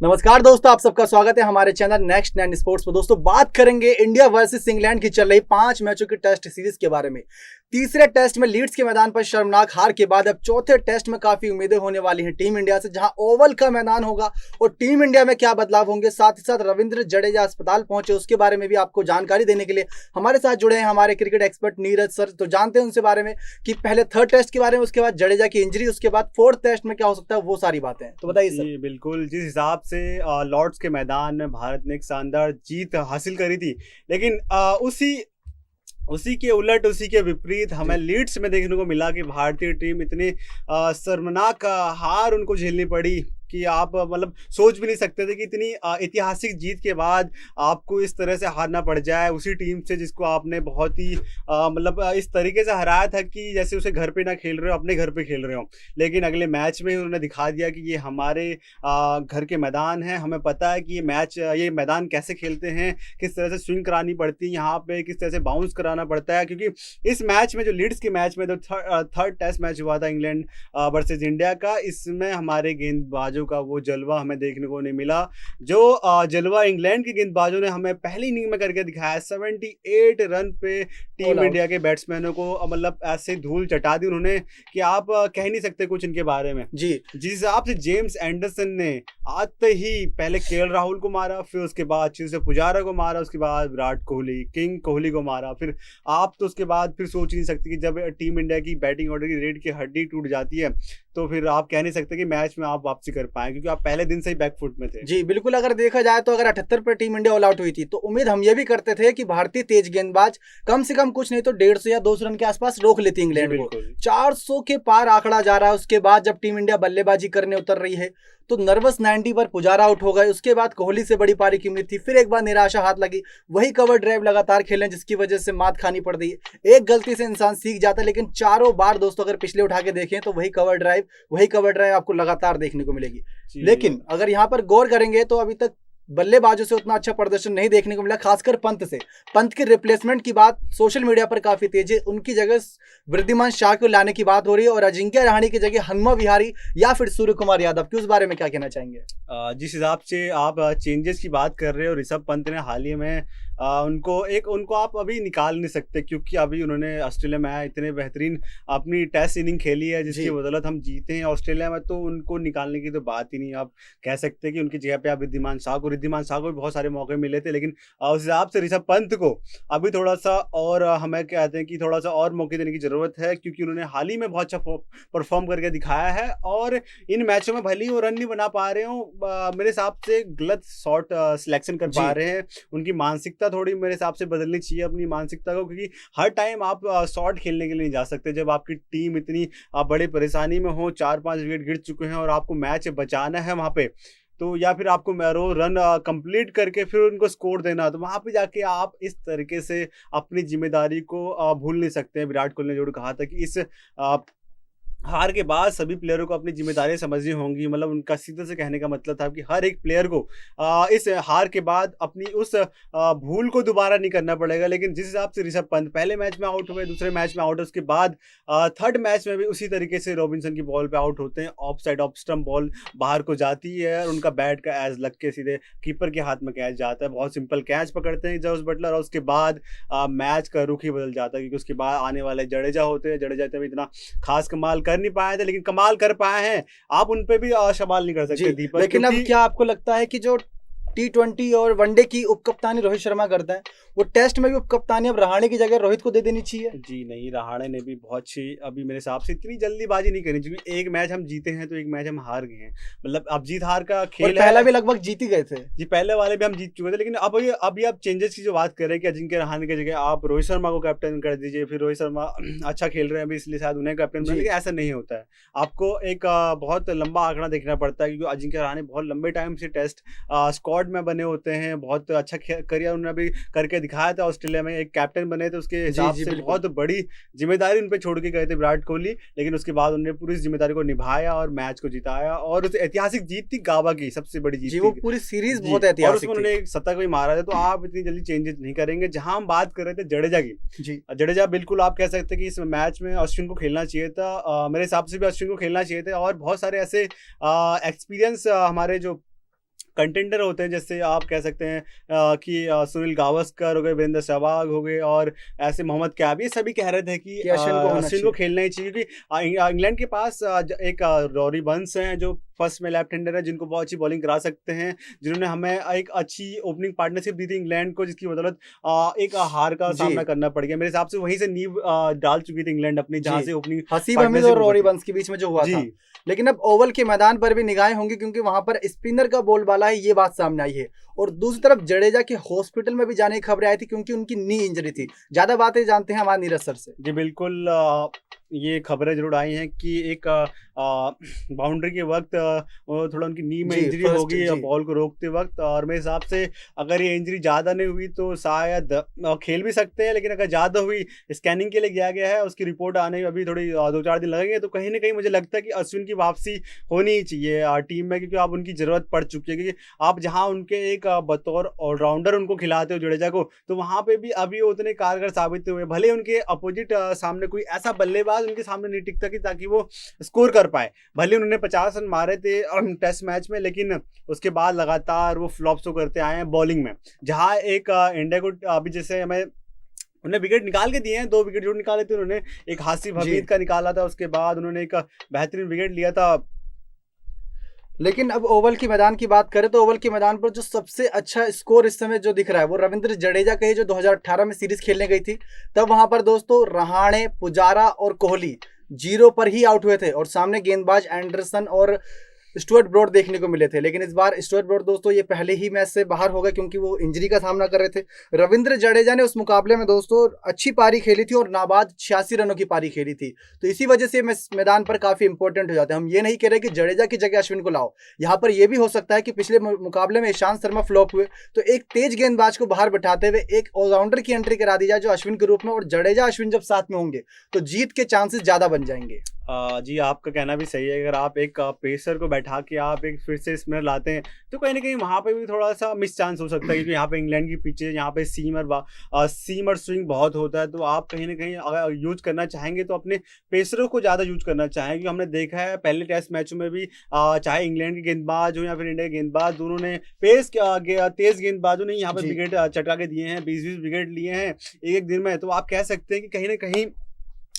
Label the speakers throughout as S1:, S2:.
S1: नमस्कार दोस्तों, आप सबका स्वागत है हमारे चैनल नेक्स्ट 9 स्पोर्ट्स पर। दोस्तों बात करेंगे इंडिया वर्सेस इंग्लैंड की चल रही 5 मैचों की टेस्ट सीरीज के बारे में। तीसरे टेस्ट में लीड्स के मैदान पर शर्मनाक हार के बाद अब चौथे टेस्ट में काफी उम्मीदें होने वाली हैं टीम इंडिया से, जहां ओवल का मैदान होगा और टीम इंडिया में क्या बदलाव होंगे। साथ ही साथ रविंद्र जडेजा अस्पताल पहुंचे, उसके बारे में भी आपको जानकारी देने के लिए हमारे साथ जुड़े हैं हमारे क्रिकेट एक्सपर्ट नीरज सर। तो जानते हैं उनसे बारे में कि पहले थर्ड टेस्ट के बारे में, उसके बाद जडेजा की इंजरी, उसके बाद फोर्थ टेस्ट में क्या हो सकता है, वो सारी बातें। तो बताइए सर।
S2: बिल्कुल, जिस हिसाब से लॉर्ड्स के मैदान में भारत ने एक शानदार जीत हासिल करी थी, लेकिन उसी के उलट, उसी के विपरीत हमें लीड्स में देखने को मिला कि भारतीय टीम इतनी शर्मनाक हार उनको झेलनी पड़ी कि आप मतलब सोच भी नहीं सकते थे कि इतनी ऐतिहासिक जीत के बाद आपको इस तरह से हारना पड़ जाए उसी टीम से जिसको आपने बहुत ही मतलब इस तरीके से हराया था कि जैसे उसे घर पे ना खेल रहे हो, अपने घर पे खेल रहे हो। लेकिन अगले मैच में ही उन्होंने दिखा दिया कि ये हमारे घर के मैदान हैं, हमें पता है कि ये मैदान कैसे खेलते हैं, किस तरह से स्विंग करानी पड़ती है यहाँ पे, किस तरह से बाउंस कराना पड़ता है। क्योंकि इस मैच में, जो लीड्स के मैच में, जो थर्ड टेस्ट मैच हुआ था इंग्लैंड वर्सेज इंडिया का, इसमें हमारे गेंदबाज का वो जलवा हमें देखने को नहीं मिला जो जलवा इंग्लैंड के गेंदबाजों ने हमें पहली इनिंग में करके दिखाया। 78 रन पे टीम इंडिया के बैट्समैनों को मतलब ऐसे धूल चटा दी उन्होंने कि आप कह नहीं सकते कुछ इनके बारे में।
S1: जी,
S2: जिस हिसाब से जेम्स एंडरसन ने आते ही पहले केएल राहुल को मारा, फिर उसके बाद चेतेश्वर पुजारा को मारा, उसके बाद विराट कोहली, किंग कोहली को मारा, फिर आप तो उसके बाद फिर सोच नहीं सकते कि जब टीम इंडिया की बैटिंग ऑर्डर की रीढ़ की हड्डी टूट जाती है तो फिर आप कह नहीं सकते कि मैच में आप वापसी कर पाए, क्योंकि आप पहले दिन से ही बैकफुट में थे।
S1: जी बिल्कुल। अगर देखा जाए तो अगर 78 पर टीम इंडिया ऑल आउट हुई थी तो उम्मीद हम ये भी करते थे कि भारतीय तेज गेंदबाज कम से कम कुछ नहीं तो 150 या 200 रन के आसपास रोक लेती इंग्लैंड को। 400 के पार आंकड़ा जा रहा है। उसके बाद जब टीम इंडिया बल्लेबाजी करने उतर रही है तो नर्वस 90 पर पुजारा आउट हो गए। उसके बाद कोहली से बड़ी पारी की उम्मीद थी, फिर एक बार निराशा हाथ लगी। वही कवर ड्राइव लगातार खेलें जिसकी वजह से मात खानी पड़ रही है। एक गलती से इंसान सीख जाता है, लेकिन चारों बार दोस्तों अगर पिछले उठा के देखें तो वही कवर ड्राइव आपको लगातार देखने को मिलेगी। लेकिन अगर यहाँ पर गौर करेंगे तो अभी तक बल्लेबाजों से उतना अच्छा प्रदर्शन नहीं देखने को मिला, खासकर पंत से। पंत के रिप्लेसमेंट की बात सोशल मीडिया पर काफी तेज है। उनकी जगह वृद्धिमान शाह को लाने की बात हो रही है और अजिंक्य रहाणे की जगह हनुमा विहारी या फिर सूर्य कुमार यादव की, उस बारे में क्या कहना चाहेंगे?
S2: जिस हिसाब से आप चेंजेस की बात कर रहे हो, ऋषभ पंत ने हाल ही में उनको आप अभी निकाल नहीं सकते, क्योंकि अभी उन्होंने ऑस्ट्रेलिया में इतने बेहतरीन अपनी टेस्ट इनिंग खेली है जिसकी बदौलत हम जीते हैं ऑस्ट्रेलिया में, तो उनको निकालने की तो बात ही नहीं। आप कह सकते हैं कि उनकी जगह पे आप रिद्धिमान शाह को भी बहुत सारे मौके मिले थे, लेकिन उस हिसाब से ऋषभ पंत को अभी थोड़ा सा और हमें कहते हैं कि थोड़ा सा और मौके देने की जरूरत है, क्योंकि उन्होंने हाल ही में बहुत अच्छा परफॉर्म करके दिखाया है। और इन मैचों में भले ही वो रन नहीं बना पा रहे हो, मेरे हिसाब से गलत शॉट सिलेक्शन कर पा रहे हैं। उनकी मानसिकता थोड़ी मेरे हिसाब से बदलनी चाहिए, अपनी मानसिकता को, क्योंकि हर टाइम आप शॉट खेलने के लिए नहीं जा सकते जब आपकी टीम इतनी बड़ी परेशानी में हो, 4-5 विकेट गिर चुके हैं और आपको मैच बचाना है वहां पे, तो या फिर आपको रन कंप्लीट करके फिर उनको स्कोर देना, तो वहां पे जाके आप इस तरीके से अपनी जिम्मेदारी को भूल नहीं सकते हैं। विराट कोहली ने जो कहा था कि इस हार के बाद सभी प्लेयरों को अपनी जिम्मेदारियां समझनी होंगी, मतलब उनका सीधे से कहने का मतलब था कि हर एक प्लेयर को इस हार के बाद अपनी उस भूल को दोबारा नहीं करना पड़ेगा। लेकिन जिस हिसाब से ऋषभ पंत पहले मैच में आउट हुए, दूसरे मैच में आउट, उसके बाद थर्ड मैच में भी उसी तरीके से रॉबिन्सन की बॉल पे आउट होते हैं, of side off stump ball बाहर को जाती है और उनका बैट का एज लग के सीधे कीपर के हाथ में कैच जाता है। बहुत सिंपल कैच पकड़ते हैं जोस बटलर और उसके बाद मैच का रुख ही बदल जाता है, क्योंकि उसके बाद आने वाले जडेजा होते हैं। जडेजा इतना खास कमाल कर नहीं पाए थे, लेकिन कमाल कर पाए हैं। आप उन पे भी सवाल नहीं कर सकते दीपक।
S1: लेकिन अब क्या आपको लगता है कि जो T20 और वनडे की उपकप्तानी रोहित शर्मा करता है, वो टेस्ट में भी उपकप्तानी अब रहाणे की जगह रोहित को दे देनी चाहिए?
S2: जी नहीं, रहाणे ने भी बहुत अच्छी, अभी मेरे हिसाब से इतनी जल्दीबाजी नहीं करनी चाहिए। एक मैच हम जीते हैं तो एक मैच हम हार गए हैं, मतलब अब जीत हार का खेल है।
S1: पहला भी लगभग जीत ही गए थे
S2: जी, पहले वाले भी हम जीत चुके थे, लेकिन अभी आप चेंजेस की जो बात कर रहे हैं कि अजिंक्य रहाणे की जगह आप रोहित शर्मा को कैप्टन कर दीजिए, फिर रोहित शर्मा अच्छा खेल रहे हैं अभी इसलिए शायद उन्हें कैप्टन बनाए, लेकिन ऐसा नहीं होता है। आपको एक बहुत लंबा आंकड़ा देखना पड़ता है, क्योंकि अजिंक्य रहाणे बहुत लंबे टाइम से टेस्ट स्क्वाड में बने होते हैं। बहुत अच्छा करियर उन्होंने अभी करके दिखाया था ऑस्ट्रेलिया में, एक कैप्टन बने थे, उसके हिसाब से बहुत बड़ी जिम्मेदारी उन पे छोड़ के गए थे विराट कोहली, लेकिन उसके बाद उन्होंने पूरी जिम्मेदारी को निभाया और मैच को जिताया। और उस ऐतिहासिक जीत थी गाबा की, सबसे बड़ी जीत थी,
S1: वो पूरी सीरीज बहुत ऐतिहासिक,
S2: और उसमें उन्होंने एक शतक भी मारा था। तो आप इतनी जल्दी चेंजेस नहीं करेंगे। जहां हम बात कर रहे थे जडेजा की, जडेजा बिल्कुल आप कह सकते हैं कि इस मैच में अश्विन को खेलना चाहिए था, मेरे हिसाब से भी अश्विन को खेलना चाहिए था। और बहुत सारे ऐसे एक्सपीरियंस हमारे जो कंटेंडर होते हैं, जैसे आप कह सकते हैं कि सुनील गावस्कर हो गए, वीरेंद्र सहवाग हो गए, और ऐसे मोहम्मद कैब, ये सभी कह रहे थे कि अश्विन को खेलना ही चाहिए, क्योंकि इंग्लैंड के पास एक रॉरी बर्न्स हैं जो फर्स्ट में लेफ्ट हैंडर है, जिनको बहुत अच्छी बॉलिंग करा सकते हैं, जिन्होंने हमें एक अच्छी ओपनिंग पार्टनरशिप दी थी इंग्लैंड को, जिसकी बदौलत एक हार का सामना करना पड़ गया। मेरे हिसाब से वहीं से नींव डाल चुकी थी इंग्लैंड अपनी, जहां से ओपनिंग
S1: हसीब हमीद और रॉरी बर्न्स के बीच में जो हुआ था। लेकिन अब ओवल के मैदान पर भी निगाहें होंगी, क्योंकि वहां पर स्पिनर का बोलबाला है, ये बात सामने आई है। और दूसरी तरफ जडेजा के हॉस्पिटल में भी जाने की खबरें आई थी, क्योंकि उनकी नी इंजरी थी। ज्यादा बातें जानते हैं हमारे नीरज सर से।
S2: जी बिल्कुल, ये खबरें जरूर आई हैं कि एक बाउंड्री के वक्त थोड़ा उनकी नी में इंजरी होगी बॉल को रोकते वक्त, और मेरे हिसाब से अगर ये इंजरी ज़्यादा नहीं हुई तो शायद खेल भी सकते हैं, लेकिन अगर ज़्यादा हुई, स्कैनिंग के लिए गया गया है, उसकी रिपोर्ट आने में अभी थोड़ी 2-4 दिन लगेंगे, तो कहीं ना कहीं मुझे लगता है कि अश्विन की वापसी होनी ही चाहिए टीम में, क्योंकि अब उनकी ज़रूरत पड़ चुकी है। क्योंकि आप जहाँ उनके एक बतौर ऑलराउंडर उनको खिलाते हो जडेजा को, तो वहाँ पर भी अभी उतने कारगर साबित हुए, भले उनके अपोजिट सामने कोई ऐसा बल्लेबाज उनके सामने नहीं टिकता कि ताकि वो स्कोर कर पाए। भले उन्होंने 50 रन मारे थे टेस्ट मैच में, लेकिन उसके बाद लगातार वो फ्लॉप शो करते आए हैं बॉलिंग में, जहां एक इंडिया को अभी जैसे हमें उन्होंने विकेट निकाल के दिए हैं, 2 विकेट जो निकाले थे उन्होंने, एक हासिफ हमीद का निकाला था, उसके बाद उन्होंने एक बेहतरीन विकेट लिया था।
S1: लेकिन अब ओवल की मैदान की बात करें तो ओवल के मैदान पर जो सबसे अच्छा स्कोर इस समय जो दिख रहा है वो रविंद्र जडेजा का है, जो 2018 में सीरीज खेलने गई थी। तब वहां पर दोस्तों रहाणे, पुजारा और कोहली 0 पर ही आउट हुए थे, और सामने गेंदबाज एंडरसन और स्टुअर्ट ब्रॉड देखने को मिले थे। लेकिन इस बार स्टुअर्ट ब्रॉड दोस्तों ये पहले ही मैच से बाहर हो गए, क्योंकि वो इंजरी का सामना कर रहे थे। रविंद्र जडेजा ने उस मुकाबले में दोस्तों अच्छी पारी खेली थी और नाबाद 86 रनों की पारी खेली थी, तो इसी वजह से मैदान पर काफी इंपॉर्टेंट हो जाते हैं। हम ये नहीं कह रहे कि जडेजा की जगह अश्विन को लाओ, यहाँ पर यह भी हो सकता है कि पिछले मुकाबले में ईशांत शर्मा फ्लॉप हुए, तो एक तेज गेंदबाज को बाहर बैठाते हुए एक ऑलराउंडर की एंट्री करा दी जाए जो अश्विन के रूप में, और जडेजा अश्विन जब साथ में होंगे तो जीत के चांसेस ज्यादा बन जाएंगे।
S2: जी आपका कहना भी सही है। अगर आप एक पेसर को बैठा के आप एक फिर से स्पिनर लाते हैं, तो कहीं ना कहीं वहाँ पे भी थोड़ा सा मिस चांस हो सकता है, क्योंकि यहाँ पे इंग्लैंड की पिचेज, यहाँ पे सीम और स्विंग बहुत होता है, तो आप कहीं ना कहीं अगर यूज करना चाहेंगे तो अपने पेसरों को ज़्यादा यूज करना चाहेंगे। क्योंकि हमने देखा है पहले टेस्ट मैचों में भी, चाहे इंग्लैंड के गेंदबाज हो या फिर इंडिया के गेंदबाज, दोनों ने तेज गेंदबाजों ने यहाँ पे विकेट चटका के दिए हैं, 20-20 विकेट लिए हैं एक दिन में। तो आप कह सकते हैं कि कहीं ना कहीं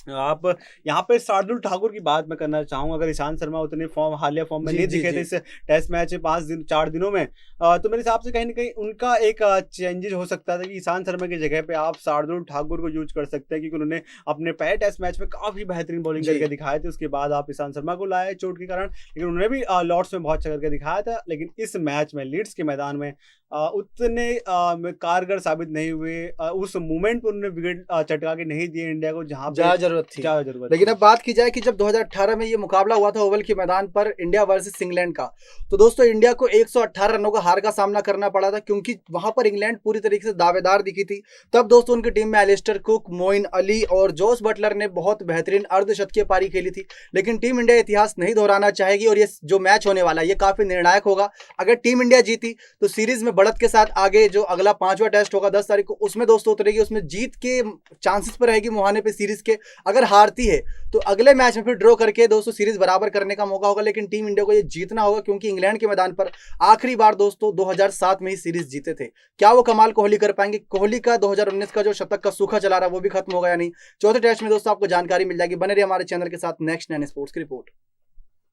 S2: आप यहाँ पे शार्दुल ठाकुर की बात मैं करना चाहूँगा। अगर ईशांत शर्मा उतने हालिया फॉर्म में नहीं दिखे थे इस टेस्ट मैच में 4 दिनों में, तो मेरे हिसाब से कहीं ना कहीं उनका एक चेंजेस हो सकता था कि ईशांत शर्मा की जगह पे आप शार्दुल ठाकुर को यूज कर सकते हैं, क्योंकि उन्होंने अपने पहले टेस्ट मैच में काफी बेहतरीन बॉलिंग करके दिखाए थे। उसके बाद आप ईशांत शर्मा को लाए चोट के कारण, लेकिन उन्होंने भी लॉर्ड्स में बहुत अच्छा करके दिखाया था। लेकिन इस मैच में लीड्स के मैदान में उतने कारगर साबित नहीं हुए, उस मूवमेंट पर उन्होंने विकेट चटका के नहीं दिए इंडिया को, जहां पे
S1: जरूरत थी। लेकिन अब बात की जाए कि जब 2018 में ये मुकाबला हुआ था ओवल के मैदान पर इंडिया वर्सेस इंग्लैंड का, तो दोस्तों इंडिया को 118 रनों का हार का सामना करना पड़ा था, क्योंकि वहां पर इंग्लैंड पूरी तरीके से दावेदार दिखी थी। तब दोस्तों उनकी टीम में एलिस्टर कुक, मोइन अली और जोस बटलर ने बहुत बेहतरीन अर्धशतकीय पारी खेली थी। लेकिन टीम इंडिया इतिहास नहीं दोहराना चाहेगी, और ये जो मैच होने वाला है ये काफी निर्णायक होगा। अगर टीम इंडिया जीती तो सीरीज में बढ़त के साथ आगे जो अगला 5वां टेस्ट होगा 10 तारीख को, उसमें दोस्तों उतरेगी, उसमें जीत के चांसेस पर रहेगी मुहाने पे सीरीज के। अगर हारती है तो अगले मैच में फिर ड्रॉ करके दोस्तों सीरीज बराबर करने का मौका होगा। लेकिन टीम इंडिया को ये जीतना होगा, क्योंकि इंग्लैंड के मैदान पर आखिरी बार दोस्तों 2007 में ही सीरीज जीते थे। क्या वो कमाल कोहली कर पाएंगे? कोहली का 2019 का जो शतक का सूखा चला रहा है वो भी खत्म होगा या नहीं? चौथे टेस्ट में दोस्तों आपको जानकारी मिल जाएगी। बने रहिए हमारे चैनल के साथ। नेक्स्ट 9 स्पोर्ट्स की रिपोर्ट।